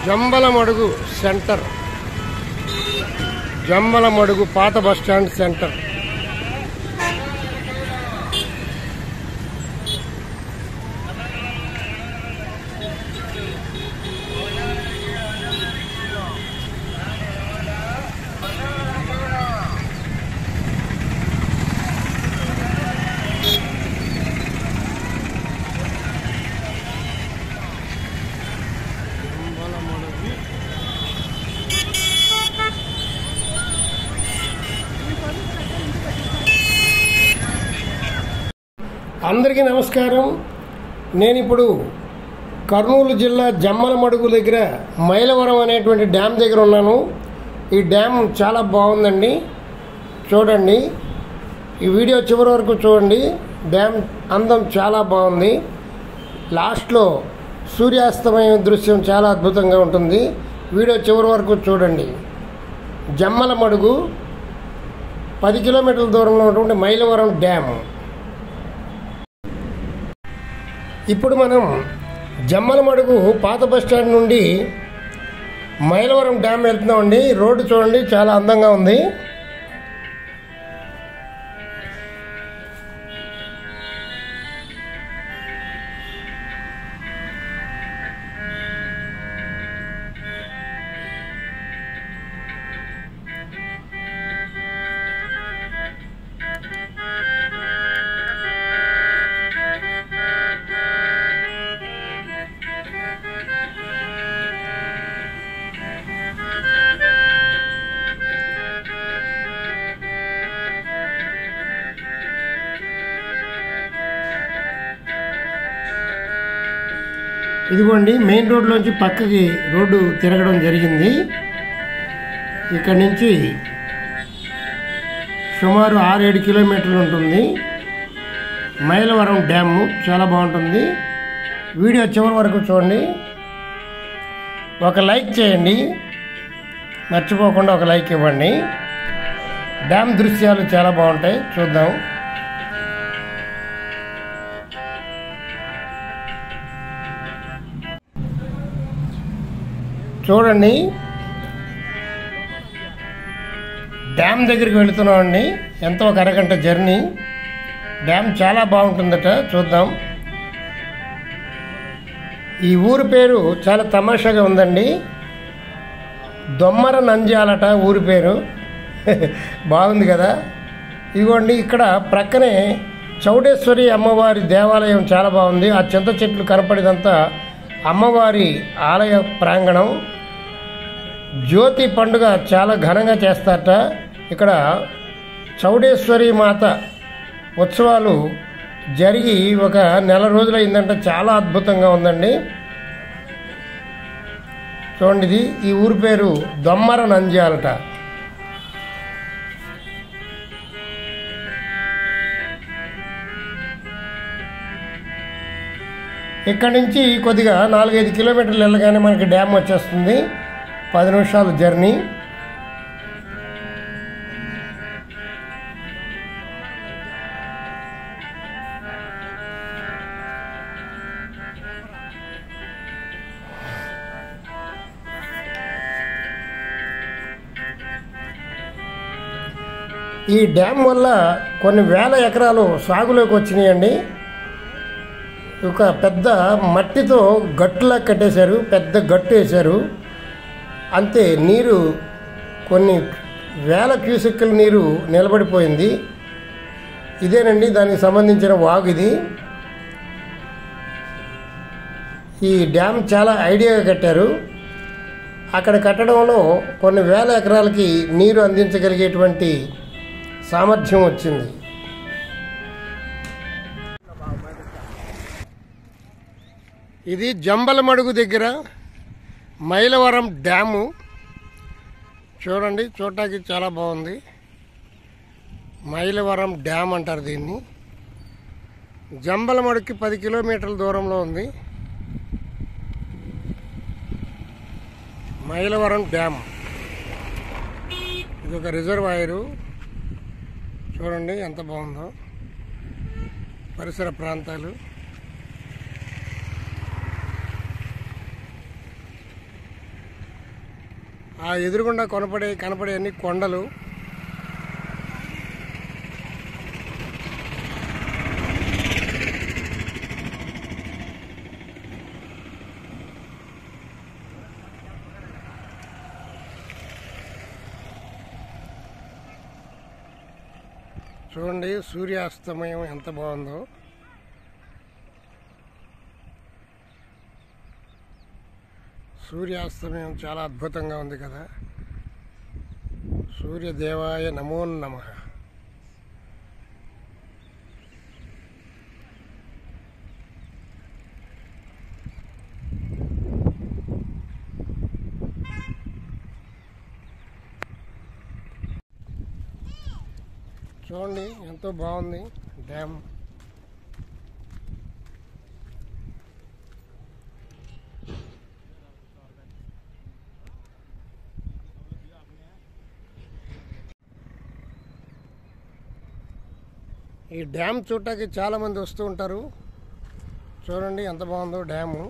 Jammalamadugu centre, Jammalamadugu పాత bus stand centre. అందరికీ నమస్కారం. నేను ఇప్పుడు కర్నూలు జిల్లా జమ్మలమడుగు దగ్గర మైలవరం అనేటువంటి డ్యామ్ దగ్గర ఉన్నాను. ఈ డ్యామ్ చాలా బాగుందండి, చూడండి. ఈ వీడియో చివరి వరకు చూడండి. డ్యామ్ అందం చాలా బాగుంది. లాస్ట్లో సూర్యాస్తమయ దృశ్యం చాలా అద్భుతంగా ఉంటుంది. వీడియో చివరి వరకు చూడండి. జమ్మలమడుగు 10 కిలోమీటర్ల దూరంలో ఉన్నటువంటి మైలవరం డ్యామ్. ఇప్పుడు మనం జమ్మలమడుగు పాత బస్టాండ్ నుండి మైలవరం డ్యామ్ వెళ్తున్నామండి. రోడ్డు చూడండి, చాలా అందంగా ఉంది. ఇదిగోండి, మెయిన్ రోడ్లోంచి పక్కకి రోడ్డు తిరగడం జరిగింది. ఇక్కడి నుంచి సుమారు 6-7 కిలోమీటర్లు ఉంటుంది మైలవరం డ్యాము. చాలా బాగుంటుంది. వీడియో చివరి వరకు చూడండి. ఒక లైక్ చేయండి, మర్చిపోకుండా ఒక లైక్ ఇవ్వండి. డ్యామ్ దృశ్యాలు చాలా బాగుంటాయి, చూద్దాం. చూడండి, డ్యామ్ దగ్గరికి వెళుతున్నామండి. ఎంతో ఒక అరగంట జర్నీ. డ్యామ్ చాలా బాగుంటుందట, చూద్దాం. ఈ ఊరు పేరు చాలా తమాషాగా ఉందండి. దొమ్మర నంద్యాలట ఊరి పేరు. బాగుంది కదా. ఇదిగోండి, ఇక్కడ ప్రక్కనే చౌడేశ్వరి అమ్మవారి దేవాలయం చాలా బాగుంది. ఆ చింత చెట్లు కనపడేదంతా అమ్మవారి ఆలయ ప్రాంగణం. జ్యోతి పండుగ చాలా ఘనంగా చేస్తారట. ఇక్కడ చౌడేశ్వరి మాత ఉత్సవాలు జరిగి ఒక నెల రోజులైందంట. చాలా అద్భుతంగా ఉందండి. చూడండి, ఇది ఈ ఊరి పేరు దొమ్మర నంద్యాలట. ఇక్కడి నుంచి కొద్దిగా 4-5 కిలోమీటర్లు వెళ్ళగానే మనకి డ్యామ్ వచ్చేస్తుంది. 10 నిమిషాలు జర్నీ. ఈ డ్యామ్ వల్ల కొన్ని వేల ఎకరాలు సాగులోకి వచ్చినాయండి. ఒక పెద్ద మట్టితో గట్టులా కట్టేశారు, పెద్ద గట్టు వేశారు. అంతే, నీరు కొన్ని వేల క్యూసెక్కుల నీరు నిలబడిపోయింది. ఇదేనండి దానికి సంబంధించిన వాగు ఇది. ఈ డ్యామ్ చాలా ఐడియాగా కట్టారు. అక్కడ కట్టడంలో కొన్ని వేల ఎకరాలకి నీరు అందించగలిగేటువంటి సామర్థ్యం వచ్చింది. ఇది జంబలమడుగు దగ్గర మైలవరం డ్యాము. చూడండి, చూడటానికి చాలా బాగుంది. మైలవరం డ్యామ్ అంటారు దీన్ని. జంబలమడుగుకి 10 కిలోమీటర్ల దూరంలో ఉంది మైలవరం డ్యామ్. ఇది ఒక రిజర్వాయరు. చూడండి ఎంత బాగుందో పరిసర ప్రాంతాలు. ఆ ఎదురుగుండా కనపడే అన్ని కొండలు. చూడండి సూర్యాస్తమయం ఎంత బాగుందో. సూర్యాస్తమయం చాలా అద్భుతంగా ఉంది కదా. సూర్యదేవాయ నమో నమః. చూడండి ఎంతో బాగుంది డ్యామ్. ఈ డ్యామ్ చూడటానికి చాలామంది వస్తూ ఉంటారు. చూడండి ఎంత బాగుందో డ్యాము.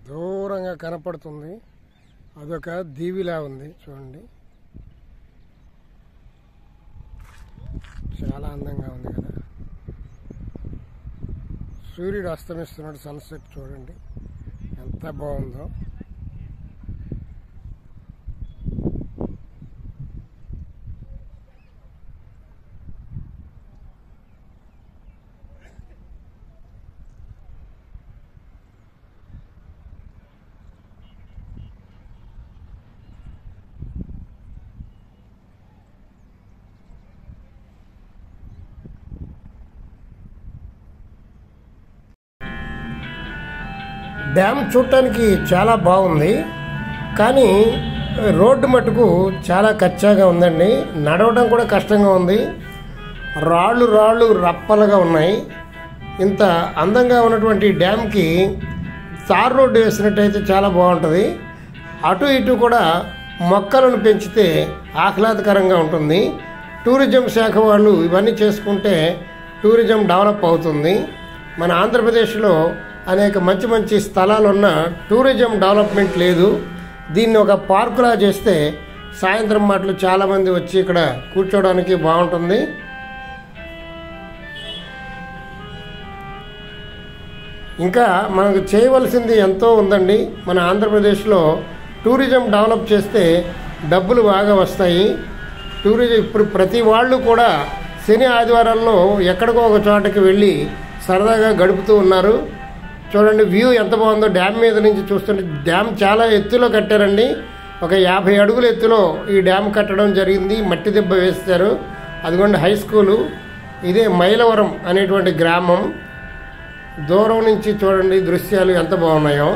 దూరంగా కనపడుతుంది. అదొక దీవిలా ఉంది చూడండి. చాలా అందంగా ఉంది కదా. సూర్యుడు అస్తమిస్తున్నాడు. సన్సెట్ చూడండి ఎంత బాగుందో. డ్యామ్ చూడటానికి చాలా బాగుంది, కానీ రోడ్డు మటుకు చాలా కచ్చాగా ఉందండి. నడవడం కూడా కష్టంగా ఉంది. రాళ్ళు రప్పలుగా ఉన్నాయి. ఇంత అందంగా ఉన్నటువంటి డ్యామ్కి తార్ రోడ్డు వేసినట్టయితే చాలా బాగుంటుంది. అటు ఇటు కూడా మొక్కలను పెంచితే ఆహ్లాదకరంగా ఉంటుంది. టూరిజం శాఖ వాళ్ళు ఇవన్నీ చేసుకుంటే టూరిజం డెవలప్ అవుతుంది. మన ఆంధ్రప్రదేశ్లో అనేక మంచి స్థలాలున్న టూరిజం డెవలప్మెంట్ లేదు. దీన్ని ఒక పార్కులా చేస్తే సాయంత్రం మాటలు చాలామంది వచ్చి ఇక్కడ కూర్చోవడానికి బాగుంటుంది. ఇంకా మనకు చేయవలసింది ఎంతో ఉందండి. మన ఆంధ్రప్రదేశ్లో టూరిజం డెవలప్ చేస్తే డబ్బులు బాగా వస్తాయి. టూరిజం ఇప్పుడు ప్రతి వాళ్ళు కూడా శని ఆదివారాల్లో ఎక్కడికో ఒక చోటకి వెళ్ళి సరదాగా గడుపుతూ ఉన్నారు. చూడండి వ్యూ ఎంత బాగుందో. డ్యామ్ మీద నుంచి చూస్తుంటే డ్యామ్ చాలా ఎత్తులో కట్టారండి. ఒక 50 అడుగుల ఎత్తులో ఈ డ్యామ్ కట్టడం జరిగింది. మట్టి దెబ్బ వేస్తారు. అదిగోండి హై స్కూలు. ఇదే మైలవరం అనేటువంటి గ్రామం. దూరం నుంచి చూడండి దృశ్యాలు ఎంత బాగున్నాయో.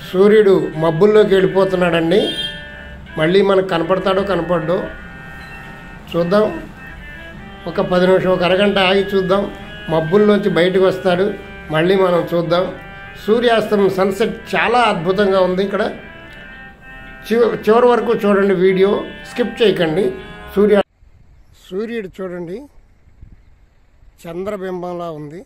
సూర్యుడు మబ్బుల్లోకి వెళ్ళిపోతున్నాడండి. మళ్ళీ మనకు కనపడతాడో కనపడ్డో చూద్దాం. ఒక 10 నిమిషం, ఒక అరగంట ఆగి చూద్దాం. మబ్బుల్లోంచి బయటకు వస్తాడు. మళ్ళీ మనం చూద్దాం. సూర్యాస్తమం సన్సెట్ చాలా అద్భుతంగా ఉంది. ఇక్కడ చివరి వరకు చూడండి వీడియో, స్కిప్ చేయకండి. సూర్యుడు చూడండి చంద్రబింబంలా ఉంది.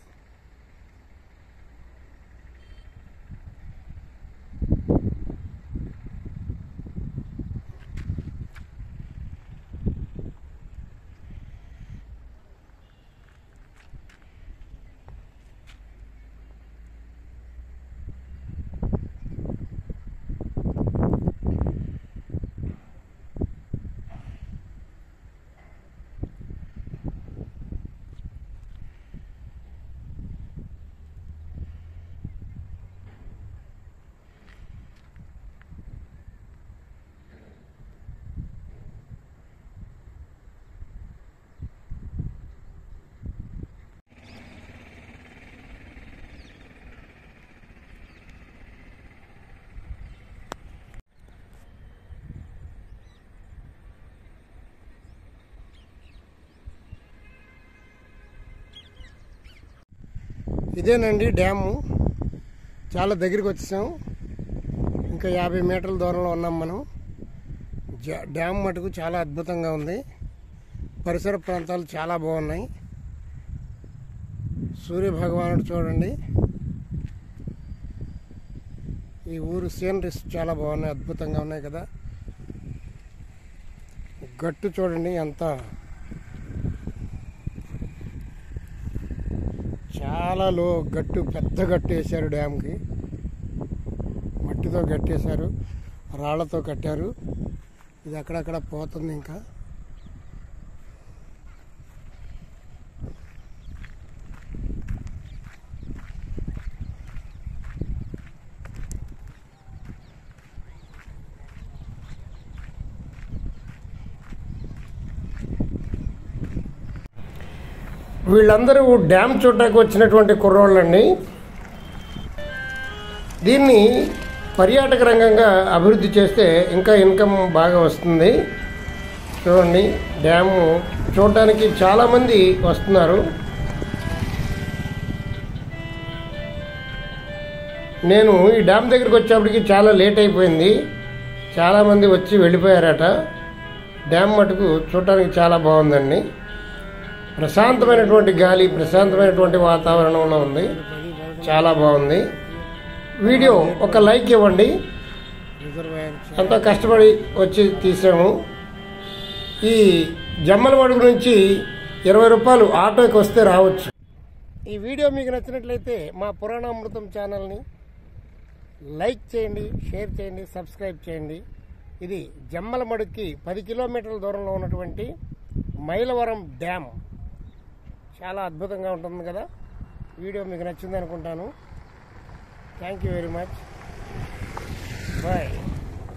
ఇదేనండి డ్యాము. చాలా దగ్గరికి వచ్చేసాం. ఇంకా 50 మీటర్ల దూరంలో ఉన్నాం మనం. డ్యామ్ మటుకు చాలా అద్భుతంగా ఉంది. పరిసర ప్రాంతాలు చాలా బాగున్నాయి. సూర్య భగవానుడు చూడండి. ఈ ఊరు సీనరీస్ చాలా బాగున్నాయి, అద్భుతంగా ఉన్నాయి కదా. గట్టు చూడండి ఎంత చాలా గట్టు, పెద్ద గట్టు వేశారు డ్యామ్కి. మట్టితో కట్టేశారు, రాళ్లతో కట్టారు. ఇది అక్కడక్కడ పోతుంది. ఇంకా వీళ్ళందరూ డ్యామ్ చూడటానికి వచ్చినటువంటి కుర్రోళ్ళండి. దీన్ని పర్యాటక రంగంగా అభివృద్ధి చేస్తే ఇంకా ఇన్కమ్ బాగా వస్తుంది. చూడండి, డ్యాము చూడటానికి చాలామంది వస్తున్నారు. నేను ఈ డ్యామ్ దగ్గరికి వచ్చేప్పటికి చాలా లేట్ అయిపోయింది. చాలామంది వచ్చి వెళ్ళిపోయారట. డ్యామ్ మటుకు చూడటానికి చాలా బాగుందండి. ప్రశాంతమైనటువంటి గాలి, ప్రశాంతమైనటువంటి వాతావరణంలో ఉంది. చాలా బాగుంది. వీడియో ఒక లైక్ ఇవ్వండి. ఎంతో కష్టపడి వచ్చి తీసాము. ఈ జమ్మలమడుగు నుంచి 20 రూపాయలు ఆటోకి వస్తే రావచ్చు. ఈ వీడియో మీకు నచ్చినట్లయితే మా పురాణామృతం ఛానల్ని లైక్ చేయండి, షేర్ చేయండి, సబ్స్క్రైబ్ చేయండి. ఇది జమ్మలమడుగుకి 10 కిలోమీటర్ల దూరంలో ఉన్నటువంటి మైలవరం డ్యామ్. చాలా అద్భుతంగా ఉంటుంది కదా. వీడియో మీకు నచ్చింది అనుకుంటాను. Thank you very much. Bye.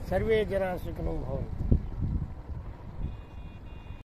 సర్వే జనా సుఖినో భవంతు.